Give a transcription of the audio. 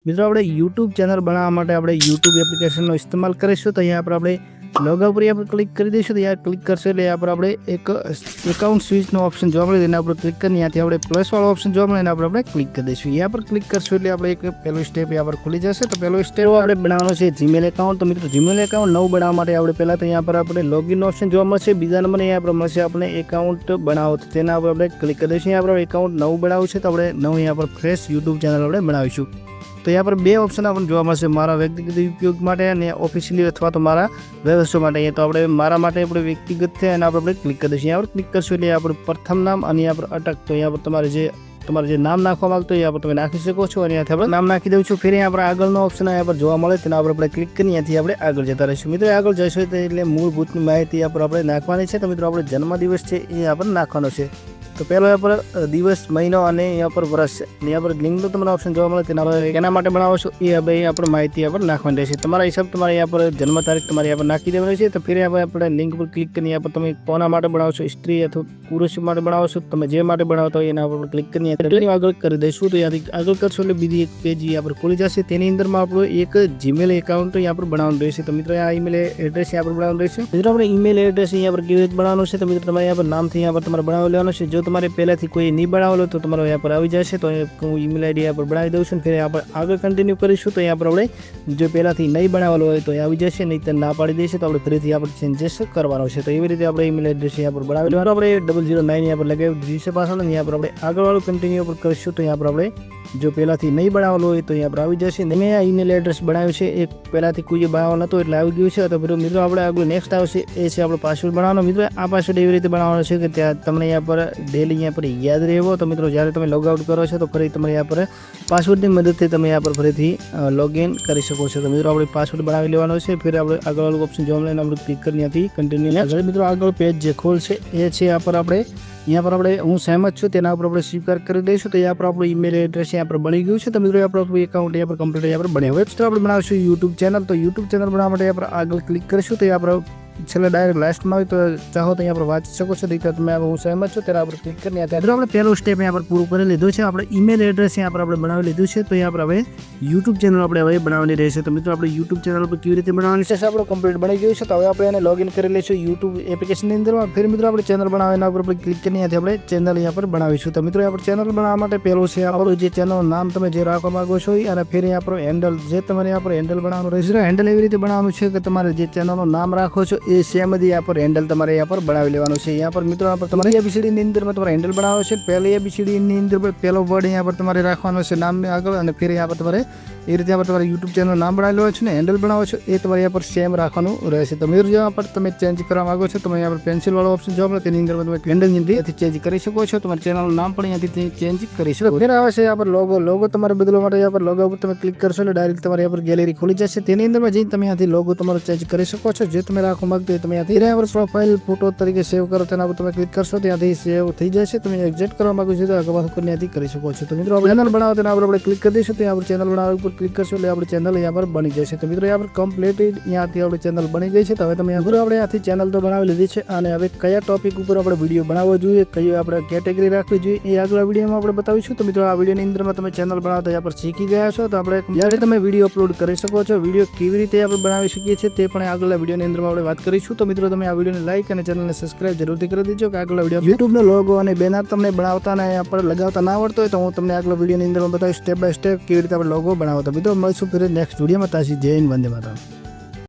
મિત્રો આપણે YouTube channel બનાવવા માટે આપણે યુટ્યુબ એપ્લિકેશનનો ઇસ્તેમાલ કરીશું. તો અહીંયા પર આપણે લોગો પર આપણે ક્લિક કરી દઈશું. તો અહીંયા ક્લિક કરશો એટલે અહીંયા પર આપણે એક એકાઉન્ટ સ્વિચનો ઓપ્શન જોવા મળે એના પર ક્લિક કરીને ત્યાંથી આપણે પ્લસવાળો ઓપ્શન જોવા મળે એના પર આપણે ક્લિક કરી દઈશું. અહીંયા પર ક્લિક કરશું એટલે આપણે એક પહેલું સ્ટેપ અહીંયા પર ખુલી જશે. તો પહેલો સ્ટેપ આપણે બનાવવાનો છે જીમેલ એકાઉન્ટ. તો મિત્રો જીમેલ એકાઉન્ટ નવું બનાવવા માટે આપણે પહેલાં તો અહીંયા પર આપણે લોગિન ઓપ્શન જોવા મળશે. બીજા નંબરે અહીંયા પર મળશે આપણે એકાઉન્ટ બનાવો. તો તેના પર આપણે ક્લિક કરી દઈશું. અહીંયા આપણે એકાઉન્ટ નવું બનાવવું છે તો આપણે નવું અહીંયા પર ફ્રેશ યુટ્યુબ ચેનલ આપણે બનાવીશું. તો અહીંયા પર બે ઓપ્શન આપણને જોવા મળશે, મારા વ્યક્તિગત ઉપયોગ માટે અને ઓફિશિયલી અથવા તો મારા વ્યવસાય માટે. અહીંયા તો આપણે મારા માટે આપણે વ્યક્તિગત છે એના પર આપણે ક્લિક કરી દઈશું. અહીંયા પર ક્લિક કરશું એટલે આપણે પ્રથમ નામ અને અહીંયા પર અટક. તો અહીંયા પર તમારે જે નામ નાખવા માંગતો હોય અહીંયા પર તમે નાખી શકો છો. અને અહીંયાથી આપણે નામ નાખી દઉં છું. ફરી અહીંયા પર આગળનો ઓપ્શન અહીંયા પર જોવા મળે તેના પર આપણે ક્લિક કરી અહીંયાથી આપણે આગળ જતા રહીશું. મિત્રો આગળ જઈશું એટલે મૂળભૂતની માહિતી અહીંયા પર આપણે નાખવાની છે. તો મિત્રો આપણે જન્મદિવસ છે એ અહીંયા પર નાખવાનો છે. તો પહેલો અહીંયા પર દિવસ, મહિનો અને અહીંયા પર વર્ષ છે. અહીંયા પર લિંકનો તમને ઓપ્શન જોવા મળે તેના પર એના માટે બનાવો છો એ અહીંયા પર માહિતી અહીંયા પર નાખવાની રહેશે. તમારા હિસાબ તમારે અહીંયા પર જન્મ તારીખ તમારે અહીંયા પર નાખી દેવાની છે. તો ફરી આપણે લિંક પર ક્લિક કરીને અહીંયા પર તમે કોના માટે બનાવો છો, સ્ત્રી અથવા પુરુષ માટે બનાવો છો, તમે જે માટે બનાવતા હોય એના પર ક્લિક કરીને આગળ કરી દઈશું. તો ત્યાંથી આગળ કરશો એટલે બીજી એક પેજ અહીંયા પર ખુલી જશે. તેની અંદરમાં આપણું એક જીમેલ એકાઉન્ટ અહીંયા પર બનાવવાનું રહેશે. તો મિત્રો આ ઈમેલ એડ્રેસ અહીંયા પર બનાવવાનું રહેશે. મિત્રો આપણે ઈમેલ એડ્રેસ અહીંયા પર કેવી રીતે બનાવવાનું છે તો મિત્રો તમારે અહીંયા પર નામથી અહીંયા પર તમારે બનાવી લેવાનું છે. જો તમારે પહેલાંથી કોઈ નહીં બનાવેલો તો તમારો અહીંયા પર આવી જશે. તો હું ઈમેલ આઈડી અહીંયા પર બનાવી દઉં છું. ફરી આપણે આગળ કન્ટિન્યુ કરીશું. તો અહીંયા પર આપણે જો પહેલાંથી નહીં બનાવેલો હોય તો આવી જશે, નહીં તો ના પાડી દેશે. તો આપણે ફરીથી આપણે ચેન્જીસ કરવાનો છે. તો એવી રીતે આપણે ઈમેલ એડ્રેસ અહીંયા પર બનાવી લેવાનું. આપણે 009 અહીંયા પર લગાવી દીધી છે પાછળ. અહીંયા પર આપણે આગળવાળું કન્ટિન્યુ પર કરીશું. તો અહીંયા પર આપણે જો પહેલાંથી નહીં બનાવેલો હોય તો અહીંયા પર આવી જશે. મેં આ ઈમેલ એડ્રેસ બનાવ્યું છે એ પહેલાંથી કોઈ બનાવવાનો નહોતો એટલે આવી ગયું છે. તો મિત્રો આપણે આગળ નેક્સ્ટ આવશે એ છે આપણો પાસવર્ડ બનાવવાનો. મિત્રો આ પાસવર્ડ એવી રીતે બનાવવાનો છે કે ત્યાં તમને અહીંયા પર ડેલી અહીંયા પર યાદ રહેવો. તો મિત્રો જ્યારે તમે લોગઆઉટ કરો છો તો ફરી તમે અહીંયા પર પાસવર્ડની મદદથી તમે અહીંયા પર ફરીથી લોગિન કરી શકો છો. તો મિત્રો આપણે પાસવર્ડ બનાવી લેવાનો છે. ફરી આપણે આગળવાળું ઓપ્શન જોવા મળે આપણે ક્લિક કરી ત્યાંથી કન્ટિન્યુ. મિત્રો આગળ પેજ જે ખોલશે એ છે આ પર આપણે यहाँ पर આપણે હું સહેમત છું તેના ઉપર આપણે સ્વીકાર કરી દઈશું. તો यहाँ પર આપણું ઈમેલ એડ્રેસ यहाँ પર બની ગયું છે. તો મિત્રો આપણું એકાઉન્ટ यहाँ પર કમ્પ્લીટ यहाँ પર બન્યું. હવે આપણે બનાવીશું યુટ્યુબ ચેનલ. તો યુટ્યુબ ચેનલ બનાવવા માટે यहाँ પર આગળ ક્લિક કરીશું. તો यहाँ પર છેલ્લે ડાયરેક્ટ લાસ્ટમાં આવી તો ચાહો તો અહીંયા પર વાંચી શકો છો. દીકરા તમે હું સહેમત છું તેના પર ક્લિક કરીને ત્યાં આપણે પહેલું સ્ટેપ અહીંયા પર પૂરું કરી લીધું છે. આપણે ઈમેલ એડ્રેસ અહીંયા પર આપણે બનાવી લીધું છે. તો અહીંયા પર હવે યુટ્યુબ ચેનલ આપણે હવે બનાવવાની રહેશે. તો મિત્રો આપણે યુટ્યુબ ચેનલ પર કેવી રીતે બનાવવાની છે આપણું કમ્પ્લીટ બની ગયું છે. તો હવે આપણે એને લોગિન કરી લઈશું યુટ્યુબ એપ્લિકેશનની અંદર. ફરી મિત્રો આપણે ચેનલ બનાવવા એના ઉપર આપણે ક્લિક કરીને આપણે ચેનલ અહીંયા પર બનાવીશું. તો મિત્રો આપણે ચેનલ બનાવવા માટે પહેલું છે આપણું જે ચેનલનું નામ તમે જે રાખવા માંગો છો અને ફરી અહીંયા પર હેન્ડલ જે તમારે અહીંયા પર હેન્ડલ બનાવવાનું રહેશે. હેન્ડલ એવી રીતે બનાવવાનું છે કે તમારે જે ચેનલનું નામ રાખો છો એ સેમ જ यहाँ पर હેન્ડલ તમારે यहाँ पर બનાવી લેવાનું છે. यहाँ पर મિત્રો यहाँ पर તમારે ABCD ની અંદર તમારે હેન્ડલ બનાવવાનું છે. પહેલી ABCD ની અંદર પહેલો વર્ડ यहाँ पर તમારે રાખવાનો છે નામની આગળ અને ફરી यहाँ पर તમારે એ રીતે यहाँ पर તમારે યુટ્યુબ ચેનલ નામ બનાવી લેવાનું છે ને હેન્ડલ બનાવો છો એ તમારે यहाँ पर સેમ રાખવાનું રહેશે. તો મિત્રો यहाँ पर તમે ચેન્જ કરવા માંગો છો તમે यहाँ पर પેન્સિલ વાળો ઓપ્શન જોવા મળે તેની અંદર તમે હેન્ડલની અંદર ચેન્જ કરી શકો છો. તમારા ચેનલનું નામ પણ અહીંયાથી ચેન્જ કરી શકો. ફરી આવે છે यहाँ पर લોગો તમારે બદલવા માટે यहाँ पर લોગો ઉપર તમે ક્લિક કરશો એટલે ડાયરેક્ટ તમારે यहाँ पर ગેલેરી ખુલી જશે. તેની અંદરમાં જઈને તમે અહીંયાથી લોગો તમારો ચેન્જ કરી શકો છો. જે તમે રાખવા માંગતો હોય તમે અહીંયાથી यहाँ पर પ્રોફાઇલ ફોટો તરીકે સેવ કરો તેના પર તમે ક્લિક કરશો ત્યાંથી સેવ થઈ જશે. તમે એક્ઝેક્ટ કરવા માંગો છો તો આગળ ત્યાંથી કરી શકો છો. તો મિત્રો આપણે ચેનલ બનાવો તેના પર આપણે ક્લિક કરી દઈશું. ત્યાં આપણે ચેનલ બનાવવા ઉપર ક્લિક કરશો એટલે આપણે ચેનલ यहाँ पर બની જશે. તો મિત્રો यहाँ पर કમ્પ્લીટ અહીંયાથી આપણે ચેનલ બની ગઈ છે. તો હવે તમે આપણે અહીંયાથી ચેનલ તો બનાવી લીધી છે અને હવે કયા ટોપિક ઉપર આપણે વિડીયો બનાવવો જોઈએ, કઈ આપણે કેટેગરી રાખવી જોઈએ એ આગલા વિડીયોમાં આપણે બતાવીશું. તો મિત્રો આ વિડીયોની અંદરમાં તમે ચેનલ બનાવતા यहाँ पर શીખી ગયા છો. તો આપણે જ્યારે તમે વિડીયો અપલોડ કરી શકો છો, વિડીયો કેવી રીતે આપણે બનાવી શકીએ છીએ તે પણ આગલા વિડીયોની અંદરમાં આપણે વાત કરીશું. તો મિત્રો તમે આ વિડીયોને લાઈક અને ચેનલને સબસ્ક્રાઇબ જરૂરથી કરી દેજો કે આગલા વિડીયો યુટ્યુબનો લોગો અને બેનર તમને બનાવતા અને આપણે લગાવતા ના આવડતો હોય તો હું તમને આગલા વિડીયોની અંદર બતાવીશ સ્ટેપ બાય સ્ટેપ કેવી રીતે આપણે લોગો બનાવતા. મિત્રો મળશું ફરી નેક્સ્ટ વિડીયોમાં. તાજી જય હિન્દ, વંદે માતરમ.